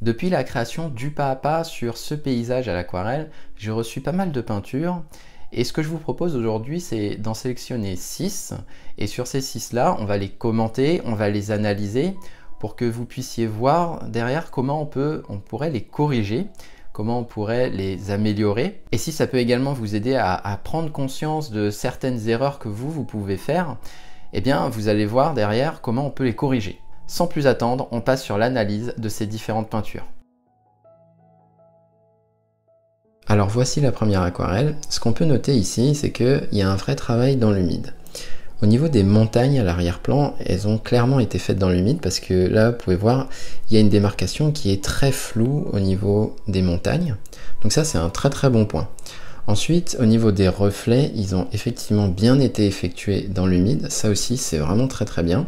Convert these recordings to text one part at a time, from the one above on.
Depuis la création du pas à pas sur ce paysage à l'aquarelle, j'ai reçu pas mal de peintures et ce que je vous propose aujourd'hui, c'est d'en sélectionner 6 et sur ces 6 là, on va les commenter, on va les analyser pour que vous puissiez voir derrière comment on pourrait les corriger, comment on pourrait les améliorer. Et si ça peut également vous aider à prendre conscience de certaines erreurs que vous pouvez faire, eh bien vous allez voir derrière comment on peut les corriger. Sans plus attendre, on passe sur l'analyse de ces différentes peintures. Alors voici la première aquarelle. Ce qu'on peut noter ici, c'est qu'il y a un vrai travail dans l'humide. Au niveau des montagnes à l'arrière-plan, elles ont clairement été faites dans l'humide parce que là, vous pouvez voir, il y a une démarcation qui est très floue au niveau des montagnes. Donc ça, c'est un très bon point. Ensuite, au niveau des reflets, ils ont effectivement bien été effectués dans l'humide. Ça aussi, c'est vraiment très bien.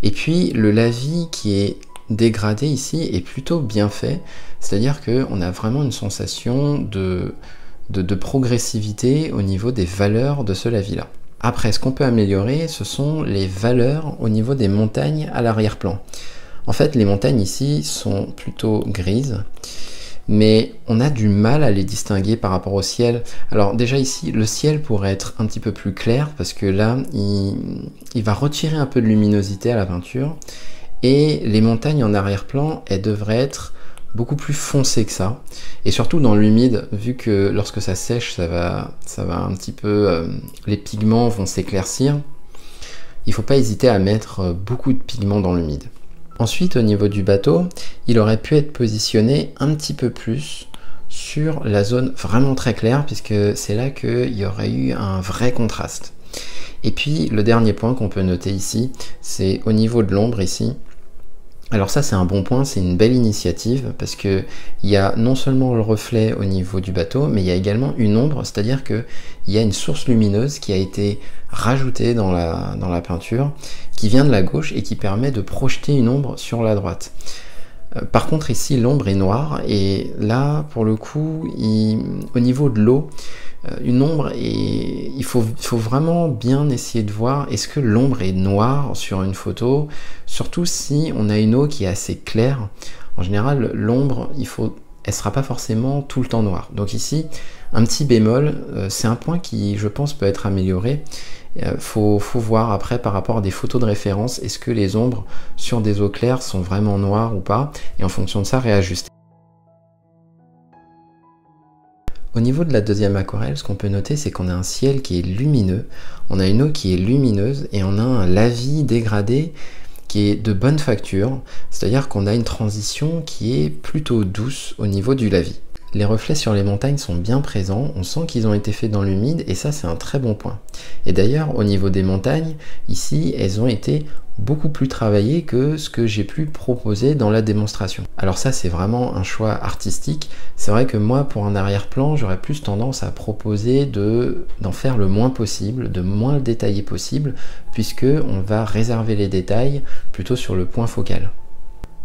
Et puis le lavis qui est dégradé ici est plutôt bien fait, c'est-à-dire qu'on a vraiment une sensation de progressivité au niveau des valeurs de ce lavis là. Après, ce qu'on peut améliorer, ce sont les valeurs au niveau des montagnes à l'arrière-plan. En fait, les montagnes ici sont plutôt grises, mais on a du mal à les distinguer par rapport au ciel. Alors déjà ici, le ciel pourrait être un petit peu plus clair parce que là, il va retirer un peu de luminosité à la peinture. Et les montagnes en arrière-plan, elles devraient être beaucoup plus foncées que ça. Et surtout dans l'humide, vu que lorsque ça sèche, ça va un petit peu... les pigments vont s'éclaircir. Il ne faut pas hésiter à mettre beaucoup de pigments dans l'humide. Ensuite, au niveau du bateau, il aurait pu être positionné un petit peu plus sur la zone vraiment très claire, puisque c'est là qu'il y aurait eu un vrai contraste. Et puis, le dernier point qu'on peut noter ici, c'est au niveau de l'ombre ici. Alors ça, c'est un bon point, c'est une belle initiative, parce qu'il y a non seulement le reflet au niveau du bateau, mais il y a également une ombre, c'est-à-dire qu'il y a une source lumineuse qui a été rajoutée dans la peinture, qui vient de la gauche et qui permet de projeter une ombre sur la droite. Par contre ici l'ombre est noire et là pour le coup au niveau de l'eau une ombre et il faut vraiment bien essayer de voir est-ce que l'ombre est noire sur une photo, surtout si on a une eau qui est assez claire. En général l'ombre elle sera pas forcément tout le temps noire. Donc ici un petit bémol, c'est un point qui je pense peut être amélioré. Faut voir après par rapport à des photos de référence, est-ce que les ombres sur des eaux claires sont vraiment noires ou pas, et en fonction de ça réajuster. Au niveau de la deuxième aquarelle, ce qu'on peut noter, c'est qu'on a un ciel qui est lumineux, on a une eau qui est lumineuse, et on a un lavis dégradé qui est de bonne facture, c'est-à-dire qu'on a une transition qui est plutôt douce au niveau du lavis. Les reflets sur les montagnes sont bien présents, on sent qu'ils ont été faits dans l'humide et ça c'est un très bon point. Et d'ailleurs au niveau des montagnes, ici elles ont été beaucoup plus travaillées que ce que j'ai pu proposer dans la démonstration. Alors ça c'est vraiment un choix artistique, c'est vrai que moi pour un arrière-plan j'aurais plus tendance à proposer d'en faire le moins possible, de moins le détailler possible, puisque on va réserver les détails plutôt sur le point focal.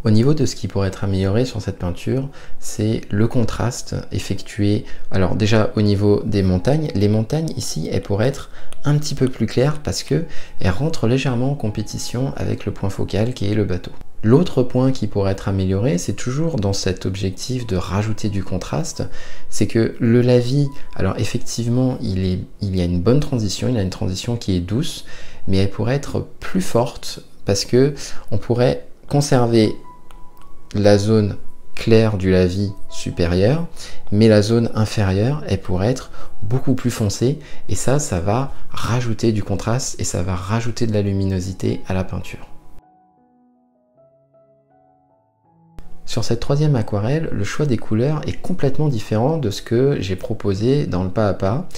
Au niveau de ce qui pourrait être amélioré sur cette peinture, c'est le contraste effectué. Alors déjà au niveau des montagnes, les montagnes ici, elles pourraient être un petit peu plus claires parce qu'elles rentrent légèrement en compétition avec le point focal qui est le bateau. L'autre point qui pourrait être amélioré, c'est toujours dans cet objectif de rajouter du contraste, c'est que le lavis, alors effectivement, il y a une bonne transition, il a une transition qui est douce, mais elle pourrait être plus forte parce que on pourrait conserver la zone claire du lavis supérieur, mais la zone inférieure, elle pourrait être beaucoup plus foncée, et ça va rajouter du contraste et ça va rajouter de la luminosité à la peinture. Sur cette troisième aquarelle, le choix des couleurs est complètement différent de ce que j'ai proposé dans le pas à pas.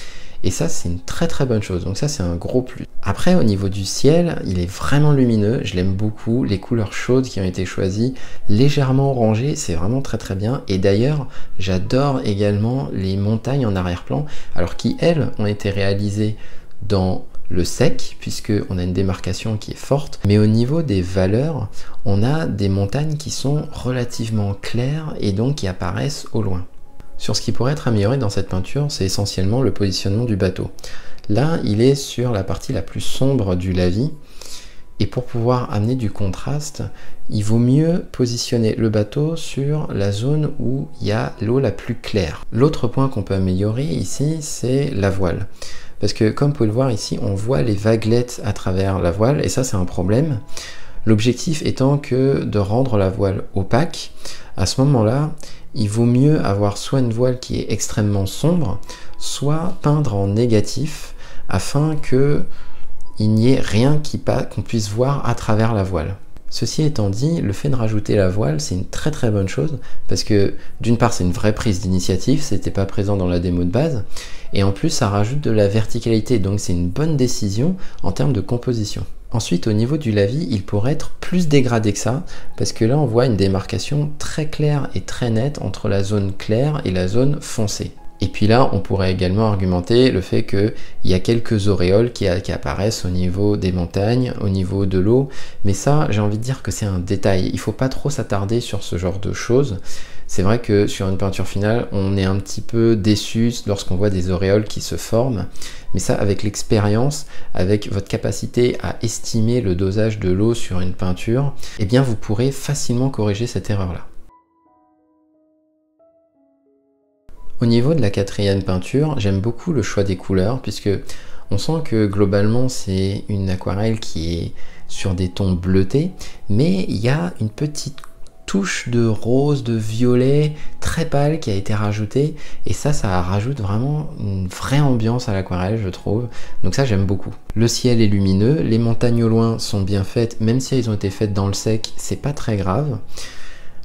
Et ça, c'est une très bonne chose. Donc ça, c'est un gros plus. Après, au niveau du ciel, il est vraiment lumineux. Je l'aime beaucoup. Les couleurs chaudes qui ont été choisies, légèrement orangées, c'est vraiment très bien. Et d'ailleurs, j'adore également les montagnes en arrière-plan, alors qui, elles, ont été réalisées dans le sec, puisqu'on a une démarcation qui est forte. Mais au niveau des valeurs, on a des montagnes qui sont relativement claires et donc qui apparaissent au loin. Sur ce qui pourrait être amélioré dans cette peinture, c'est essentiellement le positionnement du bateau. Là, il est sur la partie la plus sombre du lavis Et pour pouvoir amener du contraste, il vaut mieux positionner le bateau sur la zone où il y a l'eau la plus claire. L'autre point qu'on peut améliorer ici, c'est la voile. Parce que comme vous pouvez le voir ici, on voit les vaguelettes à travers la voile, et ça c'est un problème. L'objectif étant que de rendre la voile opaque. À ce moment-là, il vaut mieux avoir soit une voile qui est extrêmement sombre, soit peindre en négatif, afin que il n'y ait rien qu'on puisse voir à travers la voile. Ceci étant dit, le fait de rajouter la voile, c'est une très très bonne chose, parce que d'une part c'est une vraie prise d'initiative, c'était pas présent dans la démo de base, et en plus ça rajoute de la verticalité, donc c'est une bonne décision en termes de composition. Ensuite, au niveau du lavis, il pourrait être plus dégradé que ça, parce que là on voit une démarcation très claire et très nette entre la zone claire et la zone foncée. Et puis là, on pourrait également argumenter le fait qu'il y a quelques auréoles qui apparaissent au niveau des montagnes, au niveau de l'eau, mais ça, j'ai envie de dire que c'est un détail. Il ne faut pas trop s'attarder sur ce genre de choses. C'est vrai que sur une peinture finale, on est un petit peu déçu lorsqu'on voit des auréoles qui se forment, mais ça, avec l'expérience, avec votre capacité à estimer le dosage de l'eau sur une peinture, eh bien, vous pourrez facilement corriger cette erreur-là. Au niveau de la quatrième peinture, j'aime beaucoup le choix des couleurs puisque on sent que globalement c'est une aquarelle qui est sur des tons bleutés, mais il y a une petite touche de rose, de violet très pâle qui a été rajoutée et ça rajoute vraiment une vraie ambiance à l'aquarelle, je trouve. Donc ça, j'aime beaucoup. Le ciel est lumineux, les montagnes au loin sont bien faites, même si elles ont été faites dans le sec, c'est pas très grave.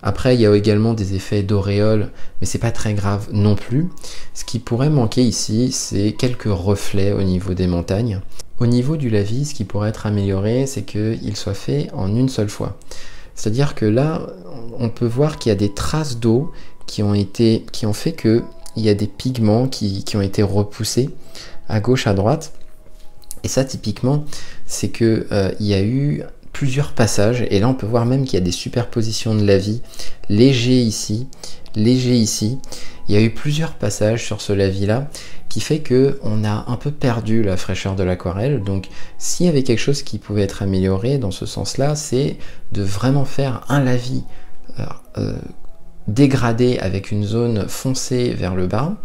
Après, il y a également des effets d'auréoles, mais c'est pas très grave non plus. Ce qui pourrait manquer ici, c'est quelques reflets au niveau des montagnes. Au niveau du lavis, ce qui pourrait être amélioré, c'est qu'il soit fait en une seule fois. C'est-à-dire que là, on peut voir qu'il y a des traces d'eau qui ont fait qu'il y a des pigments qui ont été repoussés à gauche, à droite. Et ça, typiquement, c'est que il y a eu plusieurs passages, et là on peut voir même qu'il y a des superpositions de lavis, léger ici, léger ici. Il y a eu plusieurs passages sur ce lavis là qui fait que on a un peu perdu la fraîcheur de l'aquarelle. Donc s'il y avait quelque chose qui pouvait être amélioré dans ce sens là, c'est de vraiment faire un lavis dégradé avec une zone foncée vers le bas.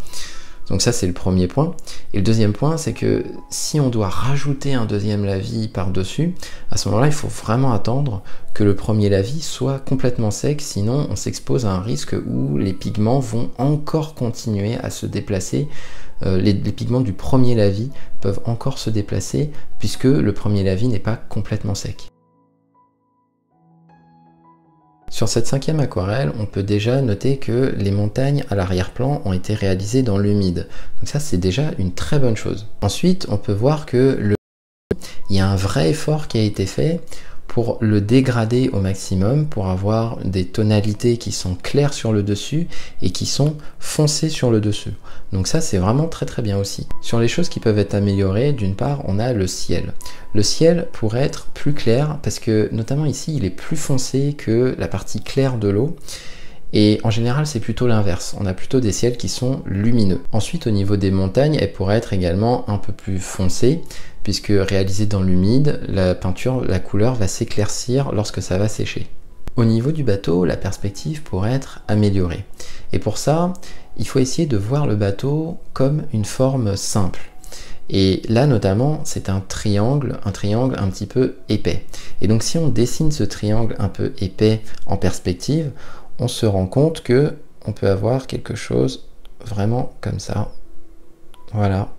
Donc ça, c'est le premier point. Et le deuxième point, c'est que si on doit rajouter un deuxième lavis par-dessus, à ce moment-là, il faut vraiment attendre que le premier lavis soit complètement sec, sinon on s'expose à un risque où les pigments vont encore continuer à se déplacer. Les pigments du premier lavis peuvent encore se déplacer puisque le premier lavis n'est pas complètement sec. Sur cette cinquième aquarelle, on peut déjà noter que les montagnes à l'arrière-plan ont été réalisées dans l'humide. Donc ça, c'est déjà une très bonne chose. Ensuite, on peut voir que il y a un vrai effort qui a été fait pour le dégrader au maximum, pour avoir des tonalités qui sont claires sur le dessus et qui sont foncées sur le dessus. Donc ça, c'est vraiment très très bien aussi. Sur les choses qui peuvent être améliorées, d'une part, on a le ciel. Le ciel pourrait être plus clair parce que, notamment ici, il est plus foncé que la partie claire de l'eau. Et en général, c'est plutôt l'inverse. On a plutôt des ciels qui sont lumineux. Ensuite, au niveau des montagnes, elles pourraient être également un peu plus foncées, puisque réalisée dans l'humide, la peinture, la couleur va s'éclaircir lorsque ça va sécher. Au niveau du bateau, la perspective pourrait être améliorée. Et pour ça, il faut essayer de voir le bateau comme une forme simple. Et là, notamment, c'est un triangle un petit peu épais. Et donc, si on dessine ce triangle un peu épais en perspective, on se rend compte que on peut avoir quelque chose vraiment comme ça. Voilà.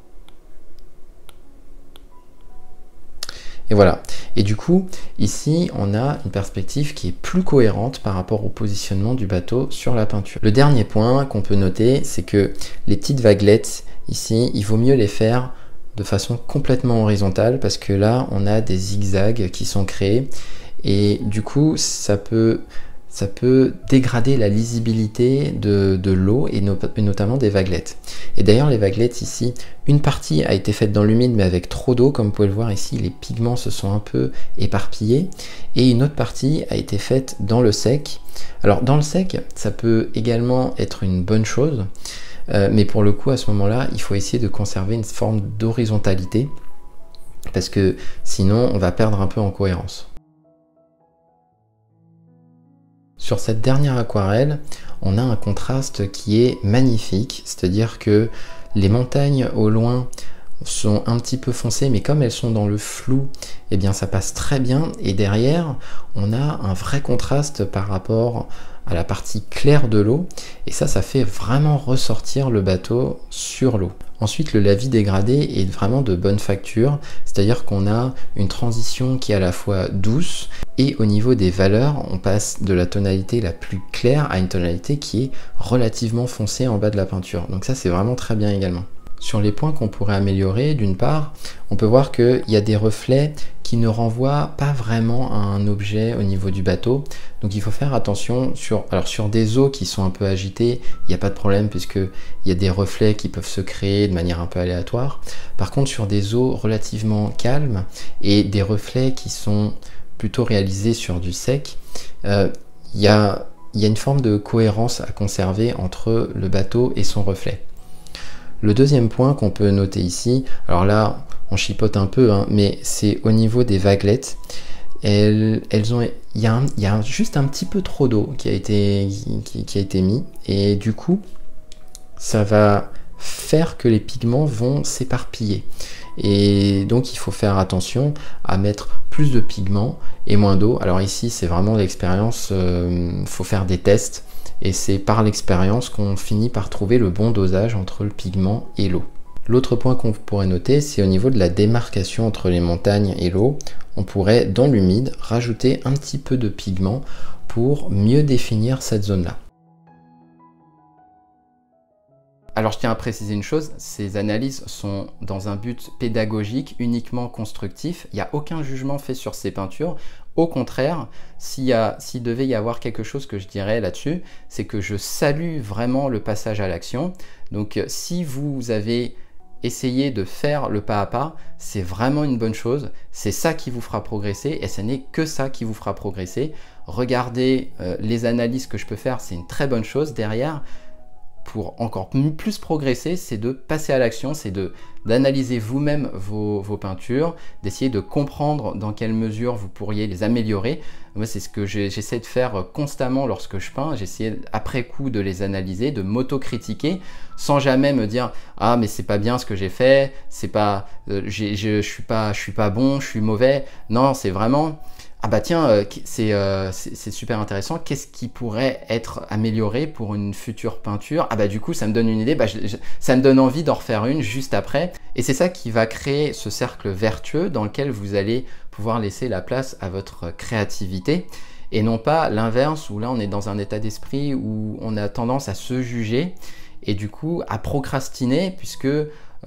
Et voilà. Et du coup, ici, on a une perspective qui est plus cohérente par rapport au positionnement du bateau sur la peinture. Le dernier point qu'on peut noter, c'est que les petites vaguelettes, ici, il vaut mieux les faire de façon complètement horizontale parce que là, on a des zigzags qui sont créés et du coup, ça peut dégrader la lisibilité de l'eau et notamment des vaguelettes. Et d'ailleurs, les vaguelettes ici, une partie a été faite dans l'humide mais avec trop d'eau, comme vous pouvez le voir ici, les pigments se sont un peu éparpillés, et une autre partie a été faite dans le sec. Alors dans le sec, ça peut également être une bonne chose, mais pour le coup, à ce moment-là, il faut essayer de conserver une forme d'horizontalité. parce que sinon on va perdre un peu en cohérence. Sur cette dernière aquarelle, on a un contraste qui est magnifique, c'est-à-dire que les montagnes au loin sont un petit peu foncées, mais comme elles sont dans le flou, eh bien ça passe très bien. Et derrière, on a un vrai contraste par rapport à la partie claire de l'eau, et ça fait vraiment ressortir le bateau sur l'eau. Ensuite, le lavis dégradé est vraiment de bonne facture, c'est-à-dire qu'on a une transition qui est à la fois douce, et au niveau des valeurs, on passe de la tonalité la plus claire à une tonalité qui est relativement foncée en bas de la peinture. Donc ça, c'est vraiment très bien également. Sur les points qu'on pourrait améliorer, d'une part, on peut voir qu'il y a des reflets qui ne renvoient pas vraiment à un objet au niveau du bateau. Donc il faut faire attention sur des eaux qui sont un peu agitées, il n'y a pas de problème puisqu'il y a des reflets qui peuvent se créer de manière un peu aléatoire. Par contre, sur des eaux relativement calmes et des reflets qui sont plutôt réalisés sur du sec, il y a une forme de cohérence à conserver entre le bateau et son reflet. Le deuxième point qu'on peut noter ici, alors là on chipote un peu, hein, mais c'est au niveau des vaguelettes. Il y a juste un petit peu trop d'eau qui a été mis, et du coup ça va faire que les pigments vont s'éparpiller. Et donc il faut faire attention à mettre plus de pigments et moins d'eau. Alors ici c'est vraiment l'expérience, faut faire des tests. Et c'est par l'expérience qu'on finit par trouver le bon dosage entre le pigment et l'eau. L'autre point qu'on pourrait noter, c'est au niveau de la démarcation entre les montagnes et l'eau. On pourrait, dans l'humide, rajouter un petit peu de pigment pour mieux définir cette zone-là. Alors je tiens à préciser une chose, ces analyses sont dans un but pédagogique, uniquement constructif. Il n'y a aucun jugement fait sur ces peintures. Au contraire, s'il devait y avoir quelque chose que je dirais là-dessus, c'est que je salue vraiment le passage à l'action. Donc si vous avez essayé de faire le pas à pas, c'est vraiment une bonne chose. C'est ça qui vous fera progresser et ce n'est que ça qui vous fera progresser. Regardez les analyses que je peux faire, c'est une très bonne chose. Derrière, pour encore plus progresser, c'est de passer à l'action, c'est d'analyser vous-même vos peintures, d'essayer de comprendre dans quelle mesure vous pourriez les améliorer. Moi, c'est ce que j'essaie de faire constamment lorsque je peins. J'essaie après coup de les analyser, de m'autocritiquer, sans jamais me dire « Ah, mais c'est pas bien ce que j'ai fait, c'est pas, je suis pas bon, je suis mauvais. » Non, c'est vraiment... Ah bah tiens, c'est super intéressant, qu'est-ce qui pourrait être amélioré pour une future peinture? Ah bah du coup ça me donne une idée, ça me donne envie d'en refaire une juste après. Et c'est ça qui va créer ce cercle vertueux dans lequel vous allez pouvoir laisser la place à votre créativité. Et non pas l'inverse où là on est dans un état d'esprit où on a tendance à se juger et du coup à procrastiner puisque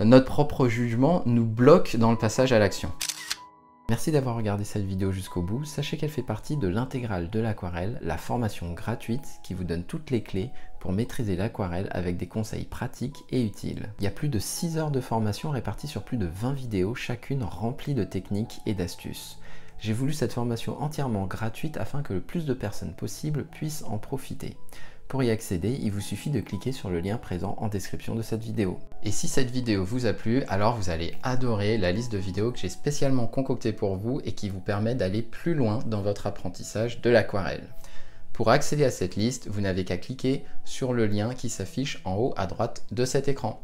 notre propre jugement nous bloque dans le passage à l'action. Merci d'avoir regardé cette vidéo jusqu'au bout. Sachez qu'elle fait partie de l'intégrale de l'aquarelle, la formation gratuite qui vous donne toutes les clés pour maîtriser l'aquarelle avec des conseils pratiques et utiles. Il y a plus de 6 heures de formation réparties sur plus de 20 vidéos, chacune remplie de techniques et d'astuces. J'ai voulu cette formation entièrement gratuite afin que le plus de personnes possible puissent en profiter. Pour y accéder, il vous suffit de cliquer sur le lien présent en description de cette vidéo. Et si cette vidéo vous a plu, alors vous allez adorer la liste de vidéos que j'ai spécialement concoctée pour vous et qui vous permet d'aller plus loin dans votre apprentissage de l'aquarelle. Pour accéder à cette liste, vous n'avez qu'à cliquer sur le lien qui s'affiche en haut à droite de cet écran.